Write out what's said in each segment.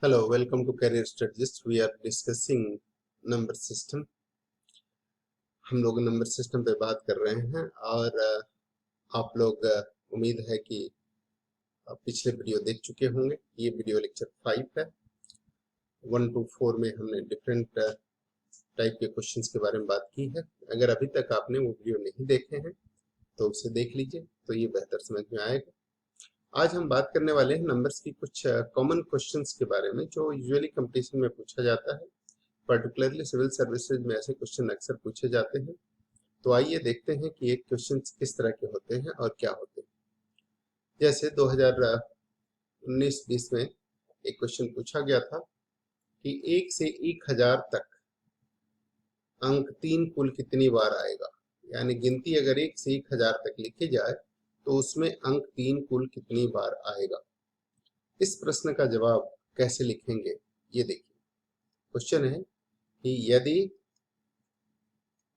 Hello, welcome to Career Strategist. We are discussing number system. हम लोग number system पे बात कर रहे हैं और आप लोग उम्मीद है कि पिछले वीडियो देख चुके होंगे। ये वीडियो लेक्चर 5 है। 1 to 4 में हमने डिफरेंट टाइप के क्वेश्चंस के बारे में बात की है। अगर अभी तक आपने वो वीडियो नहीं देखे हैं तो उसे देख लीजिए, तो ये बेहतर समझ में आएगा। आज हम बात करने वाले हैं नंबर्स की कुछ कॉमन क्वेश्चंस के बारे में जो यूजुअली कंपटीशन में पूछा जाता है। पर्टिकुलरली सिविल सर्विसेज में ऐसे क्वेश्चन अक्सर पूछे जाते हैं। तो आइए देखते हैं कि ये क्वेश्चन किस तरह के होते हैं और क्या होते हैं। जैसे 2019-20 में एक क्वेश्चन पूछा गया था कि 1 से 1000 तक अंक 3 कुल कितनी बार आएगा। यानी गिनती अगर 1 से 1000 तक लिखी जाए तो उसमें अंक 3 कुल कितनी बार आएगा। इस प्रश्न का जवाब कैसे लिखेंगे ये देखिए। क्वेश्चन है कि यदि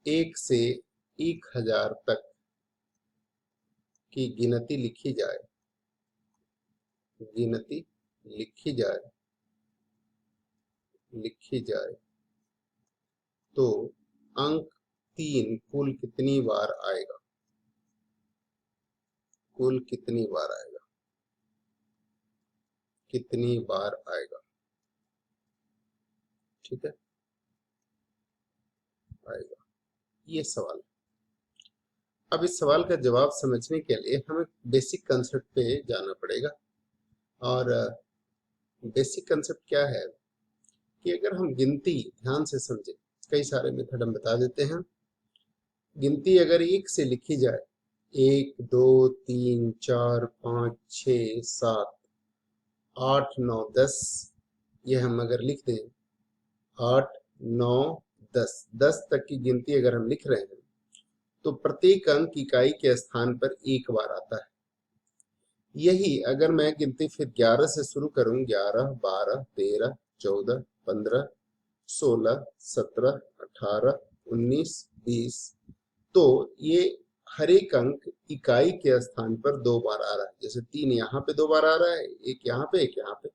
1 से 1000 तक की गिनती लिखी जाए, तो अंक 3 कुल कितनी बार आएगा। कितनी बार आएगा, ठीक है, आएगा, ये सवाल। अब इस सवाल का जवाब समझने के लिए हमें बेसिक कंसेप्ट पे जाना पड़ेगा। और बेसिक कंसेप्ट क्या है कि अगर हम गिनती ध्यान से समझे, कई सारे मेथड हम बता देते हैं। गिनती अगर 1 से लिखी जाए, 1 2 3 4 5 6 7 8 9 10, ये हम अगर लिख दें 8 9 10 तक की गिनती अगर हम लिख रहे हैं तो प्रत्येक अंक इकाई के स्थान पर एक बार आता है। यही अगर मैं गिनती फिर 11 से शुरू करूं, 11 12 13 14 15 16 17 18 19 20, तो ये हर एक अंक इकाई के स्थान पर 2 बार आ रहा है। जैसे 3 यहाँ पे 2 बार आ रहा है, एक यहाँ पे, एक यहाँ पे,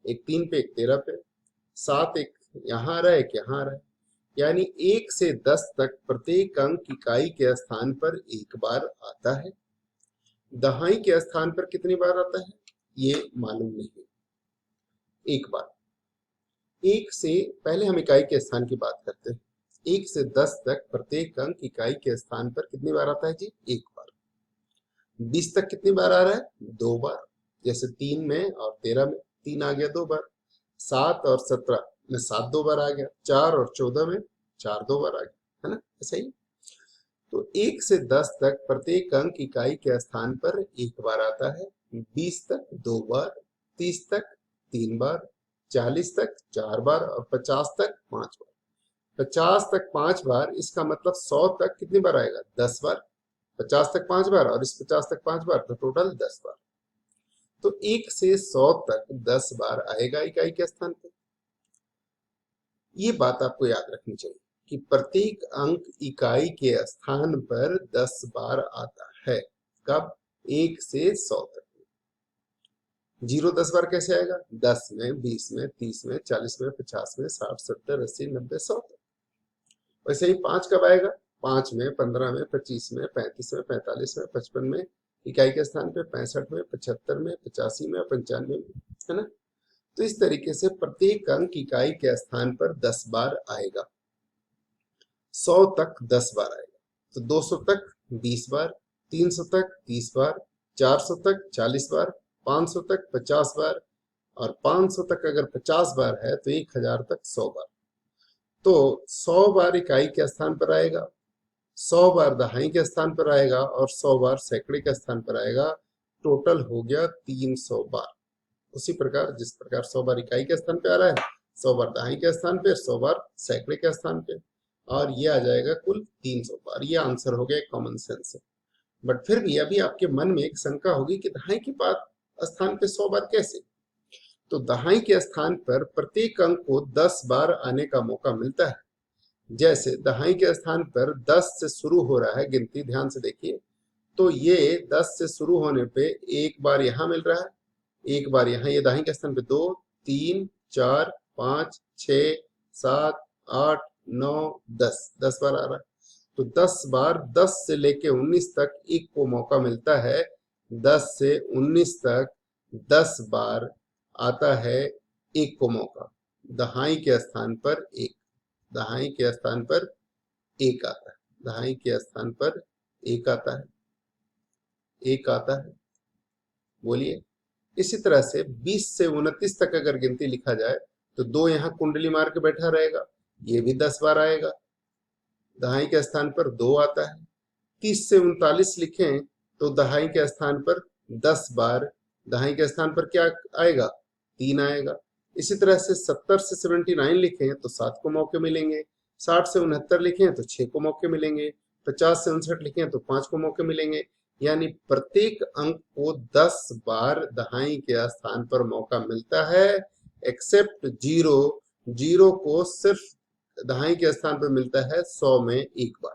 एक 3 पे, एक 13 पे, 7 एक यहाँ आ रहा है, एक यहाँ आ रहा है। यानी 1 से 10 तक प्रत्येक अंक इकाई के स्थान पर एक बार आता है। दहाई के स्थान पर कितनी बार आता है ये मालूम नहीं। एक बार। 1 से पहले हम इकाई के स्थान की बात करते हैं। 1 से 10 तक प्रत्येक अंक इकाई के स्थान पर कितनी बार आता है जी, एक बार। 20 तक कितनी बार आ रहा है, 2 बार। जैसे 3 में और 13 में 3 आ गया 2 बार। 7 और 17 में 7 2 बार आ गया। 4 और 14 में 4 2 बार आ गया, है ना, ऐसा ही। तो 1 से 10 तक प्रत्येक अंक इकाई के स्थान पर एक बार आता है। 20 तक 2 बार, 30 तक 3 बार, 40 तक 4 बार और 50 तक 5 बार। 50 तक 5 बार, इसका मतलब 100 तक कितनी बार आएगा, 10 बार। 50 तक 5 बार और इस 50 तक 5 बार, तो टोटल 10 बार। तो 1 से 100 तक 10 बार आएगा इकाई के स्थान पर। ये बात आपको याद रखनी चाहिए कि प्रत्येक अंक इकाई के स्थान पर 10 बार आता है। कब, 1 से 100 तक। 0 10 बार कैसे आएगा, 10 में, 20 में, 30 में, 40 में, 50 में, 60 70 80 90 100 तक। वैसे ही 5 कब आएगा, 5 में, 15 में, 25 में, 35 में, 45 में, 55 में, इकाई के स्थान पे 65 में, 75 में, 85 में, 95 में, है ना। तो इस तरीके से प्रत्येक अंक इकाई के स्थान पर 10 बार आएगा। 100 तक 10 बार आएगा, तो 200 तक 20 बार, 300 तक 30 बार, 400 तक 40 बार, 500 तक 50 बार और 500 तक अगर 50 बार है तो 1000 तक 100 बार। तो 100 बार इकाई के स्थान पर आएगा, 100 बार दहाई के स्थान पर आएगा और 100 बार सैकड़े के स्थान पर आएगा। टोटल हो गया 300 बार। उसी प्रकार जिस प्रकार 100 बार इकाई के स्थान पे आ रहा है, 100 बार दहाई के स्थान पे, 100 बार सैकड़े के स्थान पे, और ये आ जाएगा कुल 300 बार। ये आंसर हो गया कॉमन सेंस से। बट फिर भी अभी आपके मन में एक शंका होगी कि दहाई के बाद स्थान पे 100 बार कैसे। तो दहाई के स्थान पर प्रत्येक अंक को 10 बार आने का मौका मिलता है। जैसे दहाई के स्थान पर 10 से शुरू हो रहा है गिनती, ध्यान से देखिए, तो ये 10 से शुरू होने पे एक बार यहाँ मिल रहा है, एक बार यहाँ, ये दहाई के स्थान पे 2 3 4 5 6 7 8 9 10, 10 बार आ रहा है। तो 10 बार 10 से लेके 19 तक एक को मौका मिलता है, 10 से 19 तक 10 बार आता है एक को मौका। दहाई के स्थान पर एक, दहाई के स्थान पर एक आता है, दहाई के स्थान पर एक आता है, एक आता है। बोलिए। इसी तरह से 20 से 29 तक अगर गिनती लिखा जाए तो 2 यहाँ कुंडली मार के बैठा रहेगा, ये भी 10 बार आएगा, दहाई के स्थान पर 2 आता है। 30 से 39 लिखें तो दहाई के स्थान पर 10 बार, दहाई के स्थान पर क्या आएगा, 3 आएगा। इसी तरह से 70 से 79 लिखें तो 7 को मौके मिलेंगे, 60 से 69 लिखें तो 6 को मौके मिलेंगे, 50 से 59 लिखें तो 5 को मौके मिलेंगे। यानी प्रत्येक अंक को 10 बार दहाई के स्थान पर मौका मिलता है, एक्सेप्ट जीरो, जीरो को सिर्फ दहाई के स्थान पर मिलता है 100 में एक बार।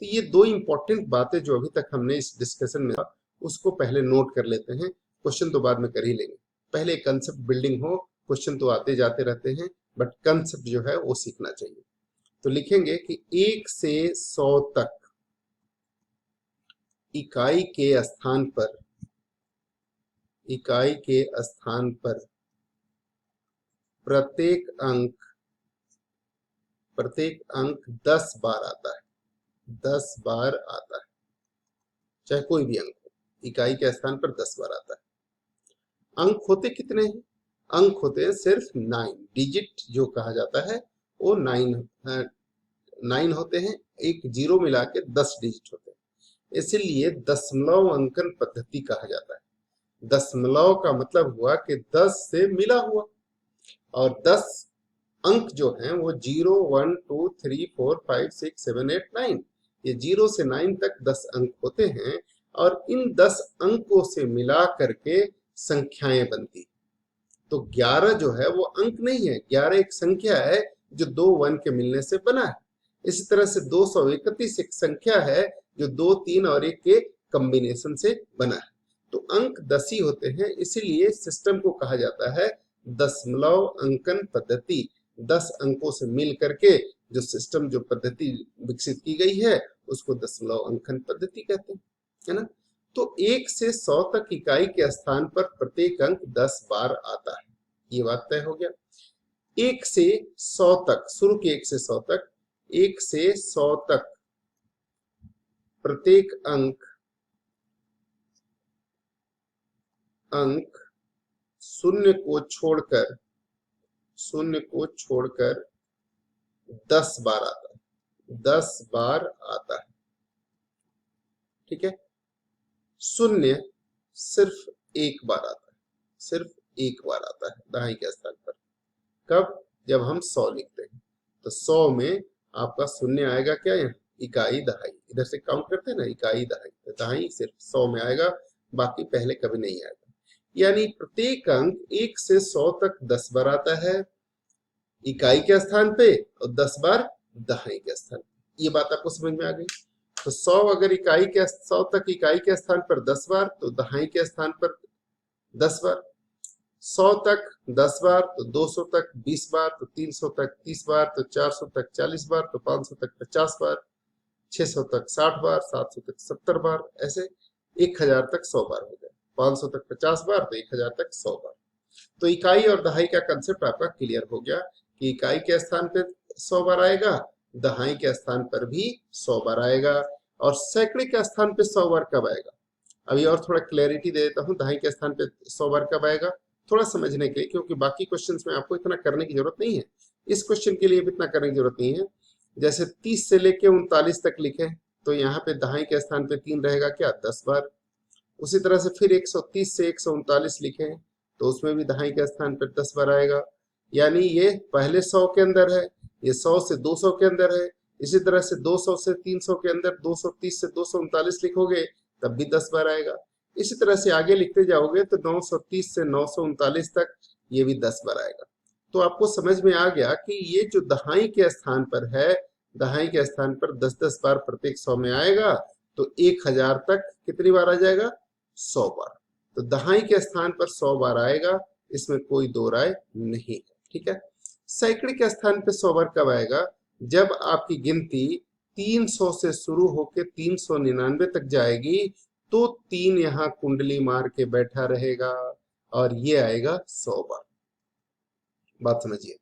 तो ये दो इंपॉर्टेंट बातें जो अभी तक हमने इस डिस्कशन में उसको पहले नोट कर लेते हैं, क्वेश्चन तो बाद में कर ही लेंगे। पहले कंसेप्ट बिल्डिंग हो, क्वेश्चन तो आते जाते रहते हैं, बट कंसेप्ट जो है वो सीखना चाहिए। तो लिखेंगे कि 1 से 100 तक इकाई के स्थान पर, इकाई के स्थान पर प्रत्येक अंक 10 बार आता है, 10 बार आता है, चाहे कोई भी अंक हो, इकाई के स्थान पर 10 बार आता है। अंक होते कितने हैं? अंक होते हैं सिर्फ 9, डिजिट जो कहा जाता है वो 9 होते हैं, एक जीरो मिला के 10 डिजिट होते हैं, इसलिए दशमलव अंकन पद्धति कहा जाता है। दशमलव का मतलब हुआ कि 10 से मिला हुआ, और 10 अंक जो हैं वो 0 1 2 3 4 5 6 7 8 9, ये 0 से 9 तक 10 अंक होते हैं, और इन 10 अंकों से मिला करके संख्याएं बनती। तो 11 जो है वो अंक नहीं है, 11 एक संख्या है जो 2 1 के मिलने से बना है। इसी तरह से 231 एक संख्या है जो 2 3 और 1 के कॉम्बिनेशन से बना है। तो अंक 10 ही होते हैं, इसीलिए सिस्टम को कहा जाता है दशमलव अंकन पद्धति। 10 अंकों से मिल करके जो सिस्टम, जो पद्धति विकसित की गई है उसको दशमलव अंकन पद्धति कहते हैं, है ना। तो 1 से 100 तक इकाई के स्थान पर प्रत्येक अंक 10 बार आता है, ये बात तय हो गया। 1 से 100 तक, शुरू के 1 से 100 तक, 1 से 100 तक प्रत्येक अंक शून्य को छोड़कर 10 बार आता है, 10 बार आता है, ठीक है। शून्य सिर्फ एक बार आता है, सिर्फ एक बार आता है दहाई के स्थान पर। कब? जब हम 100 लिखते हैं तो 100 में आपका शून्य आएगा क्या, यहाँ इकाई दहाई, इधर से काउंट करते हैं ना, इकाई दहाई, तो दहाई सिर्फ 100 में आएगा, बाकी पहले कभी नहीं आएगा। यानी प्रत्येक अंक 1 से 100 तक 10 बार आता है इकाई के स्थान पे, और 10 बार दहाई के स्थान पे। ये बात आपको समझ में आ गई। तो 100 अगर इकाई के 100 तक इकाई के स्थान पर 10 बार, तो दहाई के स्थान पर 10 बार, 100 तक 10 बार, तो 200 तक 20 बार, तो 300 तक 30 बार, तो 400 तक 40 बार, तो 500 तक 50 बार, 600 तक 60 बार, 700 तक 70 बार, ऐसे 1000 तक 100 बार हो गए, 500 तक 50 बार, तो 1000 तक 100 बार। तो इकाई और दहाई का कंसेप्ट आपका क्लियर हो गया कि इकाई के स्थान पे 100 बार आएगा, दहाई के स्थान पर भी 100 बार आएगा, और सैकड़े के स्थान पे 100 बार कब आएगा, अभी और थोड़ा क्लैरिटी दे देता हूँ। दहाई के स्थान पे 100 बार कब आएगा, थोड़ा समझने के लिए, क्योंकि बाकी क्वेश्चंस में आपको इतना करने की जरूरत नहीं है, इस क्वेश्चन के लिए भी इतना करने की जरूरत नहीं है। जैसे 30 से लेके 39 तक लिखे तो यहाँ पे दहाई के स्थान पे 3 रहेगा क्या, 10 बार। उसी तरह से फिर 130 से 139 लिखे तो उसमें भी दहाई के स्थान पर 10 बार आएगा। यानी ये पहले 100 के अंदर है, ये 100 से 200 के अंदर है, इसी तरह से 200 से 300 के अंदर, 230 से 239 लिखोगे तब भी 10 बार आएगा। इसी तरह से आगे लिखते जाओगे तो 930 से 939 तक ये भी 10 बार आएगा। तो आपको समझ में आ गया कि ये जो दहाई के स्थान पर है, दहाई के स्थान पर 10-10 बार प्रत्येक 100 में आएगा, तो 1000 तक कितनी बार आ जाएगा, 100 बार। तो दहाई के स्थान पर 100 बार आएगा, इसमें कोई दो राय नहीं है। ठीक है। सैकड़े के स्थान पे 100 बार कब आएगा? जब आपकी गिनती 300 से शुरू होकर 399 तक जाएगी तो 3 यहां कुंडली मार के बैठा रहेगा और ये आएगा 100 बार। बात समझिए।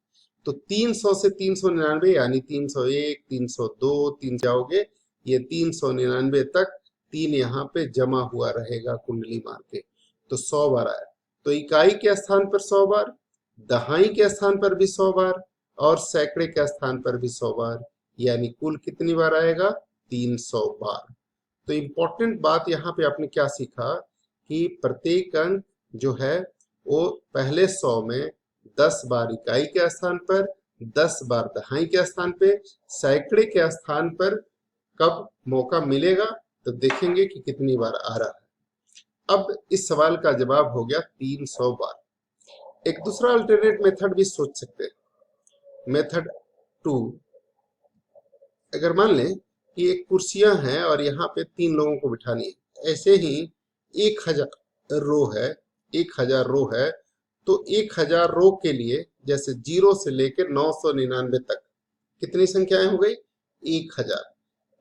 तो 300 से 399 यानी 301, 302, 3 जाओगे, ये 399 तक 3 यहाँ पे जमा हुआ रहेगा कुंडली मार के, तो 100 बार आया। तो इकाई के स्थान पर 100 बार, दहाई के स्थान पर भी 100 बार और सैकड़े के स्थान पर भी 100 बार, यानी कुल कितनी बार आएगा? 300 बार। तो इंपॉर्टेंट बात यहाँ पे आपने क्या सीखा कि प्रत्येक अंक जो है वो पहले 100 में 10 बार इकाई के स्थान पर, 10 बार दहाई के स्थान पे, सैकड़े के स्थान पर कब मौका मिलेगा तो देखेंगे कि कितनी बार आ रहा है। अब इस सवाल का जवाब हो गया 300 बार। एक दूसरा अल्टरनेट मेथड भी सोच सकते हैं, मेथड 2। अगर मान लें कि एक कुर्सियां हैं और यहाँ पे 3 लोगों को बिठानी है, ऐसे ही 1000 रो है, 1000 रो है, तो 1000 रो के लिए जैसे 0 से लेकर 999 तक कितनी संख्याएं हो गई? 1000।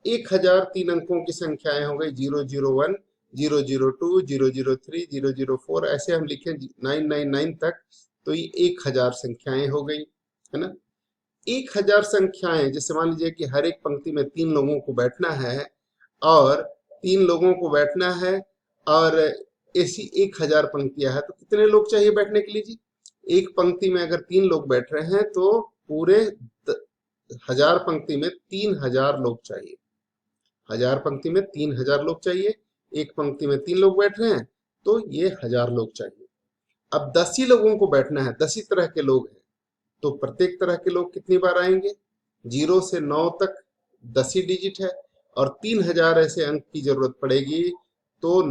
1000 3 अंकों की संख्याएं हो गई, 001, 002, 003, 004, ऐसे हम लिखें 999 तक, तो ये 1000 संख्याएं हो गई, है ना। 1000 संख्याएं, जैसे मान लीजिए कि हर एक पंक्ति में 3 लोगों को बैठना है और 3 लोगों को बैठना है और ऐसी 1000 पंक्तियां हैं, तो कितने लोग चाहिए बैठने के लिए जी? एक पंक्ति में अगर 3 लोग बैठ रहे हैं तो पूरे 1000 पंक्ति में 3000 लोग चाहिए। 1000 पंक्ति में 3000 लोग चाहिए, एक पंक्ति में 3 लोग बैठ रहे हैं तो ये 1000 लोग चाहिए। अब 10 ही लोगों को बैठना है, 10 ही तरह के लोग हैं, तो प्रत्येक तरह के लोग कितनी बार आएंगे? 0 से 9 तक 10 ही डिजिट है और 3000 ऐसे अंक की जरूरत पड़ेगी, तो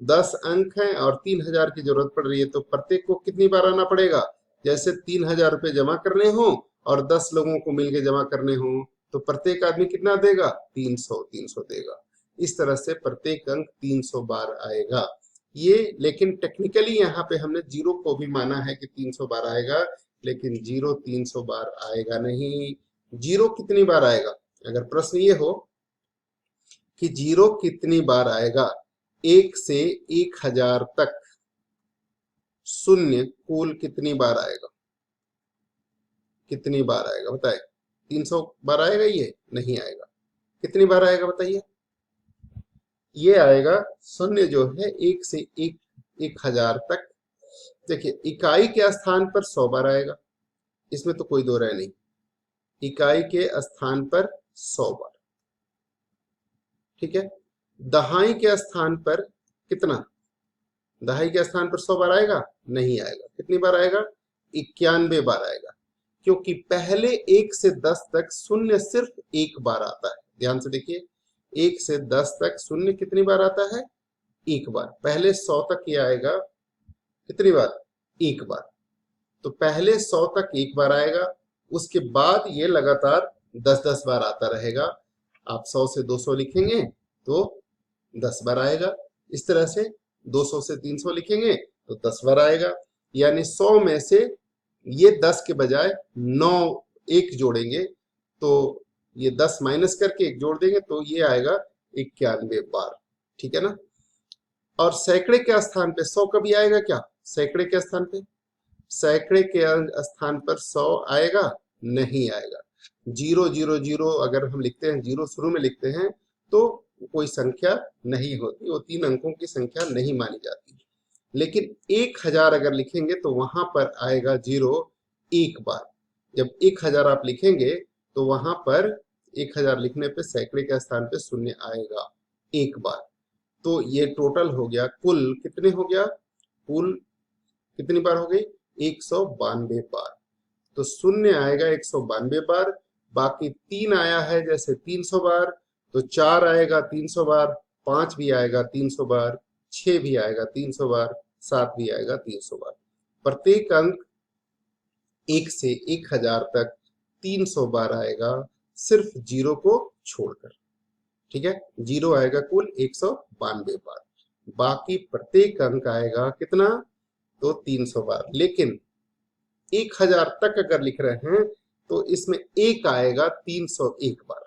10 अंक हैं और 3000 की जरूरत पड़ रही है, तो प्रत्येक को कितनी बार आना पड़ेगा? जैसे 3000 रुपये जमा करने हो और 10 लोगों को मिलके जमा करने हो तो प्रत्येक आदमी कितना देगा? 300 देगा। इस तरह से प्रत्येक अंक 300 बार आएगा। ये लेकिन टेक्निकली यहाँ पे हमने 0 को भी माना है कि 300 बार आएगा, लेकिन 0 300 बार आएगा नहीं। 0 कितनी बार आएगा? अगर प्रश्न ये हो कि 0 कितनी बार आएगा, 1 से 1000 तक शून्य कुल कितनी बार आएगा? कितनी बार आएगा बताए? 300 बार आएगा? ये नहीं आएगा। कितनी बार आएगा बताइए? ये आएगा शून्य जो है 1 से 1000 तक। देखिए इकाई के स्थान पर 100 बार आएगा, इसमें तो कोई दो राय नहीं। इकाई के स्थान पर 100 बार, ठीक है। दहाई के स्थान पर कितना? दहाई के स्थान पर 100 बार आएगा? नहीं आएगा। कितनी बार आएगा? 91 बार आएगा, क्योंकि पहले 1 से 10 तक शून्य सिर्फ एक बार आता है। ध्यान से देखिए, 1 से 10 तक शून्य कितनी बार आता है? एक बार। पहले 100 तक ये आएगा कितनी बार? एक बार। तो पहले 100 तक एक बार आएगा, उसके बाद ये लगातार 10-10 बार आता रहेगा। आप 100 से 200 लिखेंगे तो 10 बार आएगा, इस तरह से 200 से 300 लिखेंगे तो 10 बार आएगा। यानी 100 में से ये 10 के बजाय 9 एक जोड़ेंगे तो ये 10 माइनस करके एक जोड़ देंगे तो ये आएगा 91 बार, ठीक है ना। और सैकड़े के स्थान पे 100 कभी आएगा क्या? सैकड़े के स्थान पे, सैकड़े के स्थान पर 100 आएगा? नहीं आएगा। 000 अगर हम लिखते हैं, 0 शुरू में लिखते हैं तो कोई संख्या नहीं होती, वो 3 अंकों की संख्या नहीं मानी जाती। लेकिन 1000 अगर लिखेंगे तो वहां पर आएगा 0 एक बार। जब 1000 आप लिखेंगे तो वहां पर 1000 लिखने पे सैकड़े के स्थान पे शून्य आएगा एक बार। तो ये टोटल हो गया, कुल कितने हो गया? कुल कितनी बार हो गई? 192 बार। तो शून्य आएगा 192 बार, बाकी 3 आया है जैसे 300 बार, तो 4 आएगा 300 बार, 5 भी आएगा 300 बार, 6 भी आएगा 300 बार, 7 भी आएगा 300 बार। प्रत्येक अंक 1 से 1000 तक 300 बार आएगा, सिर्फ 0 को छोड़कर, ठीक है। 0 आएगा कुल 192 बार, बाकी प्रत्येक अंक आएगा कितना? तो 300 बार। लेकिन 1000 तक अगर लिख रहे हैं तो इसमें एक आएगा 301 बार,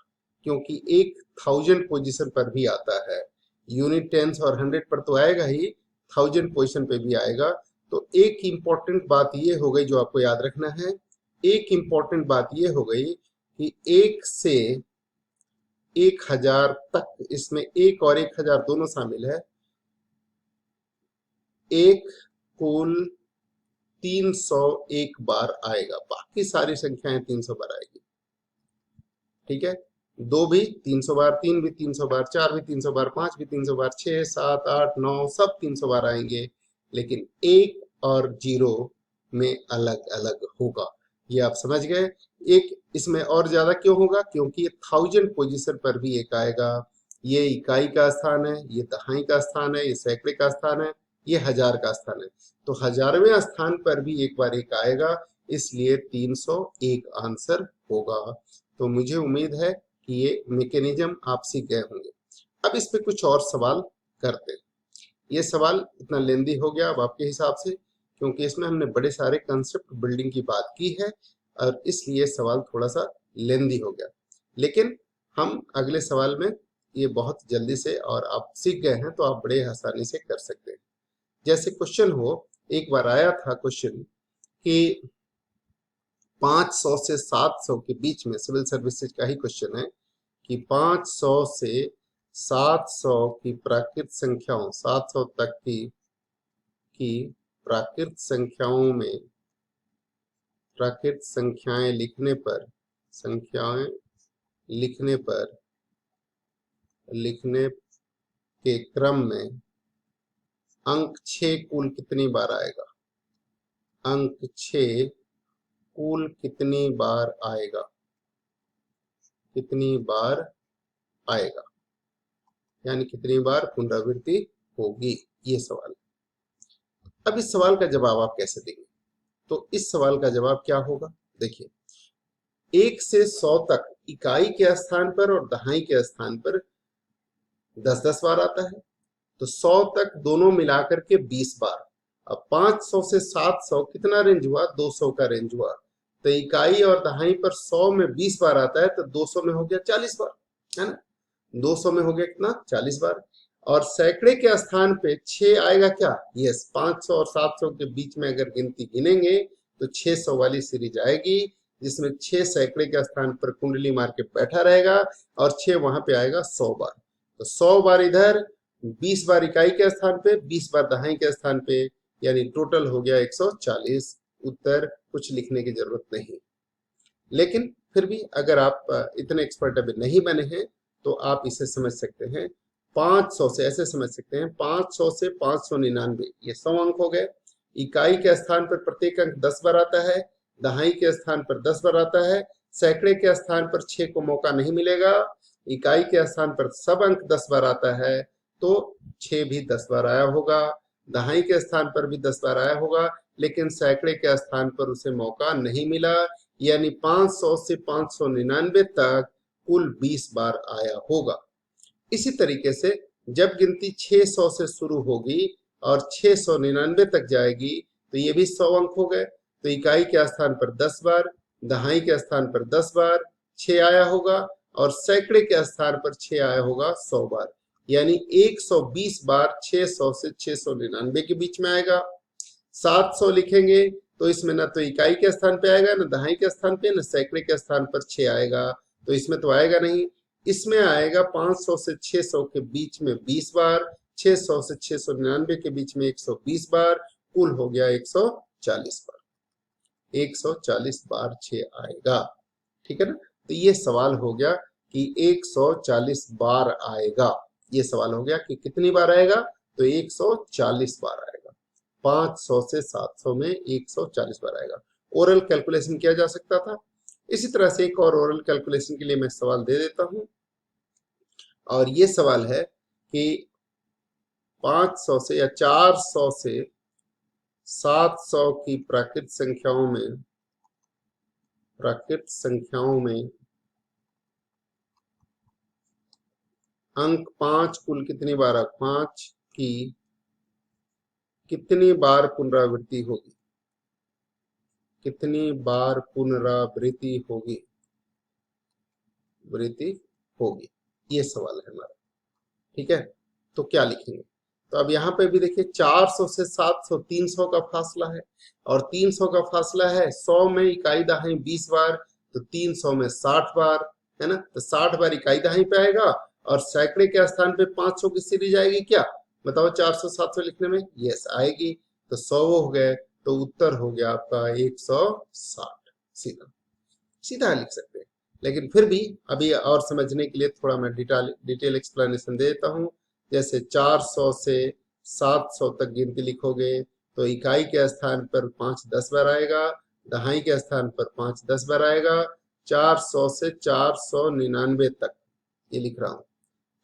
क्योंकि 1000 पोजीशन पर भी आता है। यूनिट टेंस और 100 पर तो आएगा ही, 1000 पोजीशन पे भी आएगा। तो एक इंपॉर्टेंट बात ये हो गई जो आपको याद रखना है। एक इंपॉर्टेंट बात ये हो गई कि 1 से 1000 तक, इसमें 1 और 1000 दोनों शामिल है। एक कुल 301 बार आएगा, बाकी सारी संख्याएं 300 बार आएगी। ठीक है, 2 भी 300 बार, 3 भी 300 बार, 4 भी 300 बार, 5 भी 300 बार, 6, 7, 8, 9 सब 300 बार आएंगे, लेकिन 1 और 0 में अलग अलग होगा। ये आप समझ गए। एक इसमें और ज्यादा क्यों होगा, क्योंकि ये 1000 पोजीशन पर भी एक आएगा। ये इकाई का स्थान है, ये दहाई का स्थान है, ये सैकड़े का स्थान है, ये हजार का स्थान है। तो 1000वें स्थान पर भी एक बार एक आएगा, इसलिए 301 आंसर होगा। तो मुझे उम्मीद है कि ये मैकेनिज्म आप सीख गए होंगे। अब इस पे कुछ और सवाल करते हैं। ये सवाल इतना लेंदी हो गया अब आपके हिसाब से, क्योंकि इसमें हमने बड़े सारे कंसेप्ट बिल्डिंग की बात की है और इसलिए सवाल थोड़ा सा लेंदी हो गया। लेकिन हम अगले सवाल में ये बहुत जल्दी से, और आप सीख गए हैं तो आप बड़े आसानी से कर सकते हैं। जैसे क्वेश्चन हो, एक बार आया था क्वेश्चन कि 500 से 700 के बीच में, सिविल सर्विसेज का ही क्वेश्चन है कि 500 से 700 की प्राकृत संख्याओं, 700 तक की प्राकृत संख्याओं में, प्राकृत संख्याएं लिखने पर, संख्याएं लिखने के क्रम में अंक 6 कुल कितनी बार आएगा? अंक 6 कुल कितनी बार आएगा? कितनी बार आएगा, यानी कितनी बार पुनरावृत्ति होगी, ये सवाल। अब इस सवाल का जवाब आप कैसे देंगे? तो इस सवाल का जवाब क्या होगा, देखिए, 1 से 100 तक इकाई के स्थान पर और दहाई के स्थान पर 10-10 बार आता है, तो 100 तक दोनों मिलाकर के 20 बार। अब 500 से 700 कितना रेंज हुआ? 200 का रेंज हुआ। तो इकाई और दहाई पर 100 में 20 बार आता है, तो 200 में हो गया 40 बार, है ना? 200 में हो गया कितना? 40 बार। और सैकड़े के स्थान पे 6 आएगा क्या? यस, 500 और 700 के बीच में अगर गिनती गिनेंगे तो 600 वाली सीरीज आएगी, जिसमें 6 सैकड़े के स्थान पर कुंडली मार के बैठा रहेगा और 6 वहां पे आएगा 100 बार। तो 100 बार इधर, 20 बार इकाई के स्थान पे, 20 बार दहाई के स्थान पे, यानी टोटल हो गया 140। उत्तर कुछ लिखने की जरूरत नहीं। लेकिन फिर भी अगर आप इतने एक्सपर्ट अभी नहीं बने हैं तो आप इसे समझ सकते हैं। 500 से ऐसे समझ सकते हैं, 500 से 599, ये 100 अंक हो गए। इकाई के स्थान पर प्रत्येक अंक 10 बार आता है, दहाई के स्थान पर 10 बार आता है, सैकड़े के स्थान पर 6 को मौका नहीं मिलेगा, इकाई के स्थान पर सब अंक 10 बार आता है, तो 6 भी 10 बार आया होगा। दहाई के स्थान पर भी 10 बार आया होगा, लेकिन सैकड़े के स्थान पर उसे मौका नहीं मिला, यानी 500 से 599 तक कुल 20 बार आया होगा। इसी तरीके से जब गिनती 600 से शुरू होगी और 699 तक जाएगी, तो ये भी 100 अंक हो गए। तो इकाई के स्थान पर 10 बार, दहाई के स्थान पर 10 बार 6 आया होगा, और सैकड़े के स्थान पर 6 आया होगा 100 बार, यानी 120 बार 600 से 699 के बीच में आएगा। 700 लिखेंगे तो इसमें ना तो इकाई के स्थान पे आएगा, ना दहाई के स्थान पे, ना सैकड़े के स्थान पर 6 आएगा, तो इसमें तो आएगा नहीं। इसमें आएगा 500 से 600 के बीच में 20 बार, 600 से 699 के बीच में 120 बार, कुल हो गया 140 बार। 140 बार 6 आएगा, ठीक है ना? तो ये सवाल हो गया कि 140 बार आएगा। ये सवाल हो गया कि कितनी बार आएगा, तो 140 बार आएगा। 500 से 700 में 140 बार आएगा। ओरल कैलकुलेशन किया जा सकता था। इसी तरह से एक और ओरल कैलकुलेशन के लिए मैं सवाल दे देता हूं, और ये सवाल है कि 500 से या 400 से 700 की प्राकृत संख्याओं में अंक 5 कुल कितनी बार, 5 की कितनी बार पुनरावृत्ति होगी? कितनी बार पुनरावृत्ति होगी, वृद्धि होगी, ये सवाल है हमारा। ठीक है, तो क्या लिखेंगे? तो अब यहाँ पे भी देखिए 400 से 700 300 का फासला है, और 300 का फासला है, 100 में इकाई दहाई 20 बार, तो 300 में 60 बार, है ना, तो 60 बार इकाई दहाई पे आएगा, और सैकड़े के स्थान पे 500 की सीरीज आएगी क्या? बताओ 400 700 लिखने में, यस आएगी, तो 100 हो गए, तो उत्तर हो गया आपका 160। सीधा सीधा लिख सकते हैं। लेकिन फिर भी अभी और समझने के लिए थोड़ा मैं डिटेल एक्सप्लेनेशन देता हूँ। जैसे 400 से 700 तक गिनती लिखोगे तो इकाई के स्थान पर 5 10 बार आएगा, दहाई के स्थान पर 5 10 बार आएगा। 400 से 499 तक ये लिख रहा हूँ,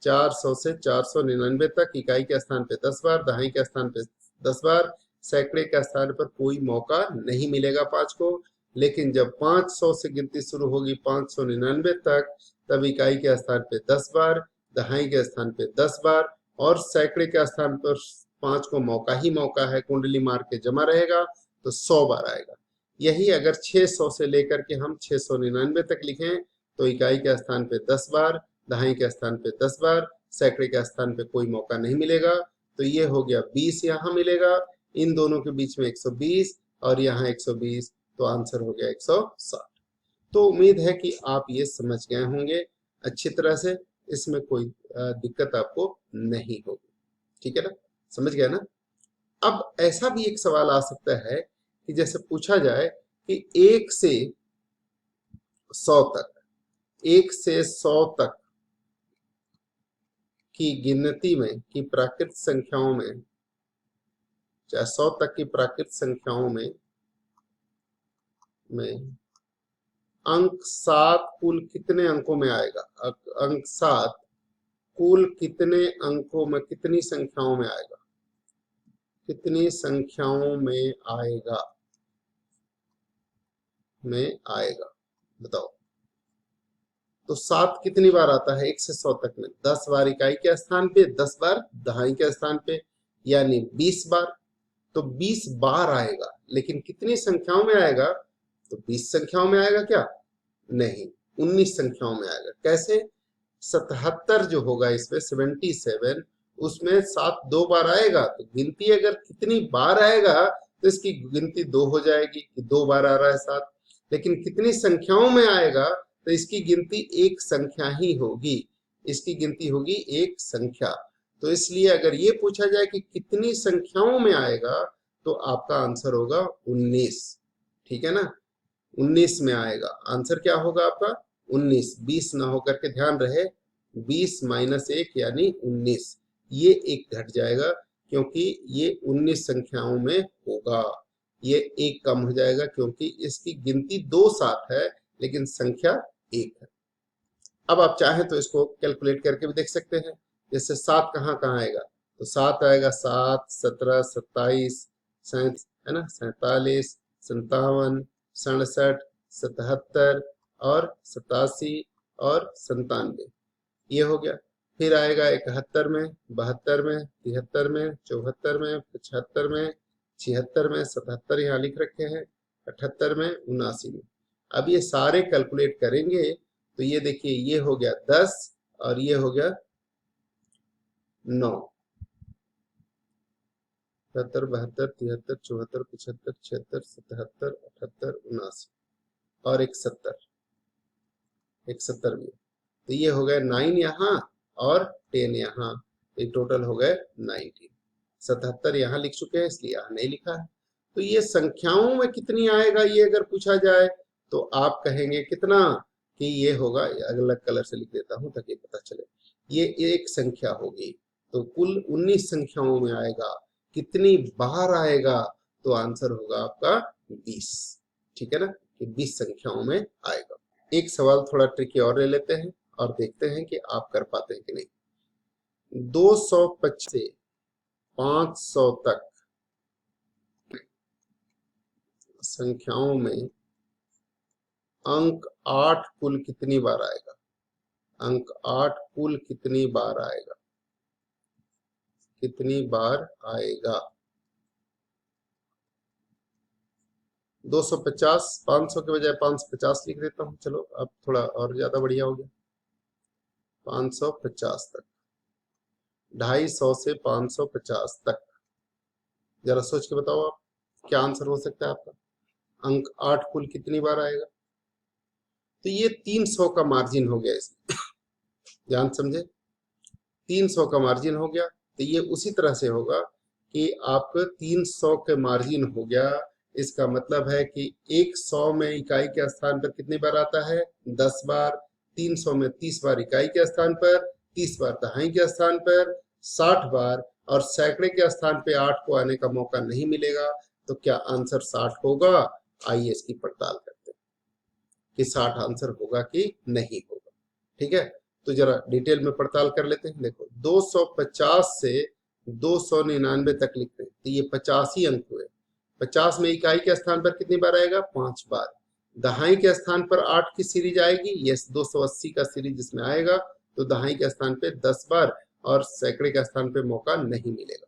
400 से 499 तक इकाई के स्थान पे 10 बार, दहाई के स्थान पे 10 बार, सैकड़े के स्थान पर कोई मौका नहीं मिलेगा 5 को। लेकिन जब 500 से गिनती शुरू होगी 599 तक, तब इकाई के स्थान पे 10 बार, दहाई के स्थान पे 10 बार, और सैकड़े के स्थान पर 5 को मौका ही मौका है, कुंडली मार के जमा रहेगा, तो 100 बार आएगा। यही अगर 600 से लेकर के हम 699 तक लिखें तो इकाई के स्थान पे 10 बार, दहाई के स्थान पे 10 बार, सैकड़े के स्थान पे कोई मौका नहीं मिलेगा, तो ये हो गया 20 यहाँ मिलेगा, इन दोनों के बीच में 120 और यहाँ 120, तो आंसर हो गया 160। तो उम्मीद है कि आप ये समझ गए होंगे अच्छी तरह से, इसमें कोई दिक्कत आपको नहीं होगी। ठीक है ना, समझ गए ना? अब ऐसा भी एक सवाल आ सकता है कि जैसे पूछा जाए कि 1 से 100 तक, 1 से 100 तक की गिनती में, की प्राकृत संख्याओं में, चाहे 100 तक की प्राकृत संख्याओं में अंक 7 कुल कितने अंकों में आएगा? अंक 7 कुल कितने अंकों में, कितनी संख्याओं में आएगा? कितनी संख्याओं में आएगा? बताओ। तो 7 कितनी बार आता है 1 से 100 तक में? 10 बार इकाई के स्थान पे, 10 बार दहाई के स्थान पे, यानी 20 बार। तो 20 बार आएगा, लेकिन कितनी संख्याओं में आएगा? तो 20 संख्याओं में आएगा क्या? नहीं, 19 संख्याओं में आएगा। कैसे? 77 जो होगा इसमें 77, उसमें 7 2 बार आएगा, तो गिनती अगर कितनी बार आएगा तो इसकी गिनती 2 हो जाएगी कि 2 बार आ रहा है 7। लेकिन कितनी संख्याओं में आएगा तो इसकी गिनती एक संख्या ही होगी, इसकी गिनती होगी एक संख्या। तो इसलिए अगर ये पूछा जाए कि कितनी संख्याओं में आएगा तो आपका आंसर होगा 19। ठीक है ना, 19 में आएगा। आंसर क्या होगा आपका? 19, 20 ना होकर के ध्यान रहे, 20 माइनस 1 यानी 19, ये एक घट जाएगा क्योंकि ये 19 संख्याओं में होगा। ये एक कम हो जाएगा क्योंकि इसकी गिनती 2 7 है लेकिन संख्या 1 है। अब आप चाहें तो इसको कैलकुलेट करके भी देख सकते हैं। जैसे 7 कहाँ कहाँ आएगा? तो 7 आएगा 7 17 27 है ना, 47 57 67 77 और 87 और 97, ये हो गया। फिर आएगा 71 में, 72 में, 73 में, 74 में, 75 में, 76 में, 77 यहाँ लिख रखे हैं, 78 में, 79 में। अब ये सारे कैलकुलेट करेंगे तो ये देखिए, ये हो गया 10 और ये हो गया 9, 77 72 73 74 75 76 77 78 79 और एक 70 भी। तो ये हो गए 9 यहाँ और 10 यहाँ, ये टोटल हो गए 19। 77 यहाँ लिख चुके हैं इसलिए यहाँ नहीं लिखा है। तो ये संख्याओं में कितनी आएगा ये अगर पूछा जाए तो आप कहेंगे कितना, कि ये होगा, अलग कलर से लिख देता हूं ताकि पता चले, ये एक संख्या होगी, तो कुल 19 संख्याओं में आएगा। कितनी बार आएगा? तो आंसर होगा आपका 20। ठीक है ना, कि 20 संख्याओं में आएगा। एक सवाल थोड़ा ट्रिकी और ले लेते हैं और देखते हैं कि आप कर पाते हैं कि नहीं। 225 से 500 तक संख्याओं में अंक 8 कुल कितनी बार आएगा? अंक 8 कुल कितनी बार आएगा? कितनी बार आएगा? 250, 500 के बजाय 550 लिख देता हूँ। चलो अब थोड़ा और ज्यादा बढ़िया हो गया, 550 तक, 250 से 550 तक। जरा सोच के बताओ आप, क्या आंसर हो सकता है आपका? अंक 8 कुल कितनी बार आएगा? तो ये 300 का मार्जिन हो गया इसमें, ध्यान समझे, 300 का मार्जिन हो गया। तो ये उसी तरह से होगा कि आपका 300 के मार्जिन हो गया, इसका मतलब है कि 100 में इकाई के स्थान पर कितनी बार आता है? 10 बार। 300 में 30 बार इकाई के स्थान पर, 30 बार दहाई के स्थान पर, 60 बार, और सैकड़े के स्थान पे 8 को आने का मौका नहीं मिलेगा। तो क्या आंसर 60 होगा? आइए इसकी पड़ताल करते हैं कि 60 आंसर होगा कि नहीं होगा। ठीक है, तो जरा डिटेल में पड़ताल कर लेते हैं। देखो 250 से 299 तक लिखते हैं तो ये 50 ही अंक हुए। 50 में इकाई के स्थान पर कितनी बार आएगा? 5 बार। दहाई के स्थान पर 8 की सीरीज आएगी, यस 280 का सीरीज जिसमें आएगा, तो दहाई के स्थान पे 10 बार, और सैकड़े के स्थान पे मौका नहीं मिलेगा।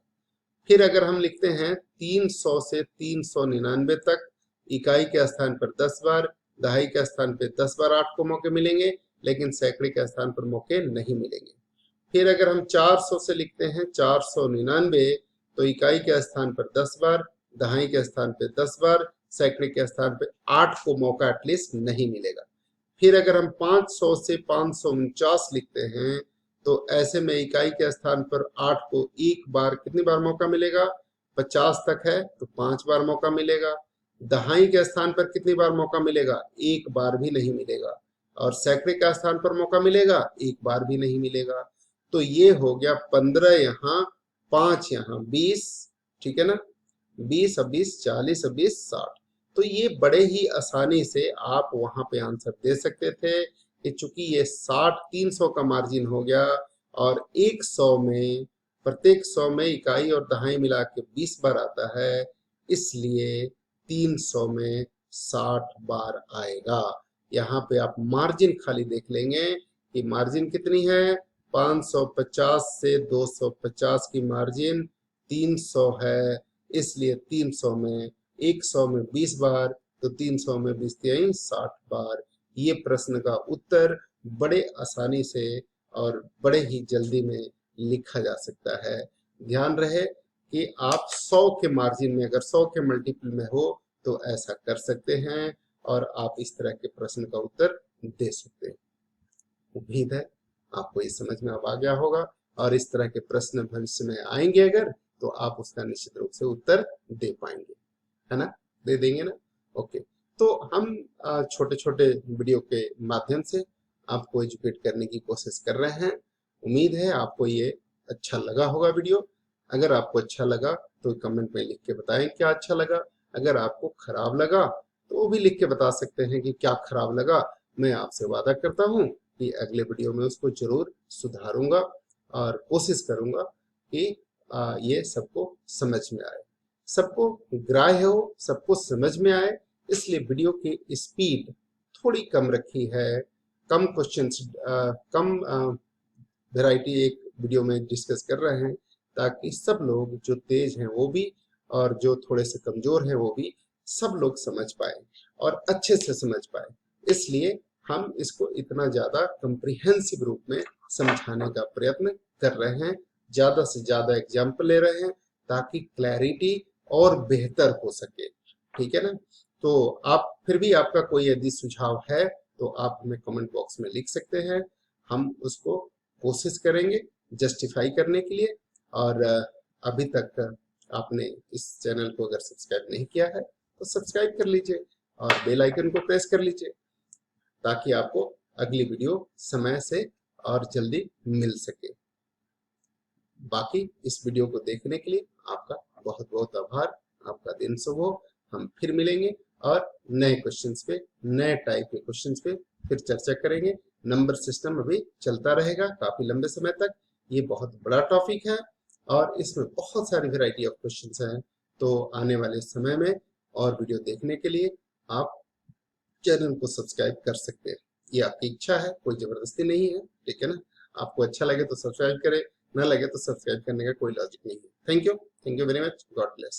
फिर अगर हम लिखते हैं 300 से 399 तक, इकाई के स्थान पर 10 बार, दहाई के स्थान पे 10 बार 8 को मौके मिलेंगे, लेकिन सैकड़े के स्थान पर मौके नहीं मिलेंगे। फिर अगर हम 400 से लिखते हैं 499, तो इकाई के स्थान पर 10 बार, दहाई के स्थान पे 10 बार, सैकड़े के स्थान पे 8 को मौका एटलीस्ट नहीं मिलेगा। फिर अगर हम 500 से 549 लिखते हैं, तो ऐसे में इकाई के स्थान पर 8 को एक बार, कितनी बार मौका मिलेगा? 50 तक है तो 5 बार मौका मिलेगा। दहाई के स्थान पर कितनी बार मौका मिलेगा? एक बार भी नहीं मिलेगा। और सैकड़े का स्थान पर मौका मिलेगा? एक बार भी नहीं मिलेगा। तो ये हो गया 15 यहाँ, 5 यहाँ, 20, ठीक है ना, 20 अब 20 40 अब 20 60। तो ये बड़े ही आसानी से आप वहां पे आंसर दे सकते थे कि चूंकि ये 60 300 का मार्जिन हो गया, और 100 में, प्रत्येक 100 में इकाई और दहाई मिला के 20 बार आता है, इसलिए 300 में 60 बार आएगा। यहाँ पे आप मार्जिन खाली देख लेंगे कि मार्जिन कितनी है? 550 से 250 की मार्जिन 300 है, इसलिए 300 में, 100 में 20 बार, तो 300 में 20 तिहाई 60 बार। ये प्रश्न का उत्तर बड़े आसानी से और बड़े ही जल्दी में लिखा जा सकता है। ध्यान रहे कि आप 100 के मार्जिन में, अगर 100 के मल्टीपल में हो तो ऐसा कर सकते हैं, और आप इस तरह के प्रश्न का उत्तर दे सकते हैं। उम्मीद है आपको ये समझ में अब आ गया होगा, और इस तरह के प्रश्न भविष्य में आएंगे अगर, तो आप उसका निश्चित रूप से उत्तर दे पाएंगे, है ना, दे देंगे ना। ओके, तो हम छोटे छोटे वीडियो के माध्यम से आपको एजुकेट करने की कोशिश कर रहे हैं। उम्मीद है आपको ये अच्छा लगा होगा वीडियो। अगर आपको अच्छा लगा तो कमेंट में लिख के बताएं क्या अच्छा लगा। अगर आपको खराब लगा तो वो भी लिख के बता सकते हैं कि क्या खराब लगा। मैं आपसे वादा करता हूँ कि अगले वीडियो में उसको जरूर सुधारूंगा, और कोशिश करूंगा कि ये सबको समझ में आए, सबको ग्राह्य हो, सबको समझ में आए। इसलिए वीडियो की स्पीड थोड़ी कम रखी है, कम क्वेश्चंस, कम वैरायटी एक वीडियो में डिस्कस कर रहे हैं, ताकि सब लोग जो तेज हैं वो भी, और जो थोड़े से कमजोर हैं वो भी, सब लोग समझ पाए और अच्छे से समझ पाए। इसलिए हम इसको इतना ज्यादा कम्प्रिहेंसिव रूप में समझाने का प्रयत्न कर रहे हैं, ज्यादा से ज्यादा एग्जाम्पल ले रहे हैं, ताकि क्लैरिटी और बेहतर हो सके। ठीक है ना। तो आप फिर भी, आपका कोई यदि सुझाव है तो आप हमें कमेंट बॉक्स में लिख सकते हैं, हम उसको कोशिश करेंगे जस्टिफाई करने के लिए। और अभी तक आपने इस चैनल को अगर सब्सक्राइब नहीं किया है तो सब्सक्राइब कर लीजिए, और बेल आइकन को प्रेस कर लीजिए, ताकि आपको अगली वीडियो समय से और जल्दी मिल सके। बाकी इस वीडियो को देखने के लिए आपका बहुत बहुत आभार। आपका दिन शुभ हो। हम फिर मिलेंगे और नए क्वेश्चंस पे, नए टाइप के क्वेश्चंस पे फिर चर्चा करेंगे। नंबर सिस्टम अभी चलता रहेगा काफी लंबे समय तक। ये बहुत बड़ा टॉपिक है और इसमें बहुत सारी वैरायटी ऑफ क्वेश्चंस हैं। तो आने वाले समय में और वीडियो देखने के लिए आप चैनल को सब्सक्राइब कर सकते हैं। ये आपकी इच्छा है, कोई जबरदस्ती नहीं है, ठीक है ना। आपको अच्छा लगे तो सब्सक्राइब करें, ना लगे तो सब्सक्राइब करने का कोई लॉजिक नहीं है। Thank you very much. God bless.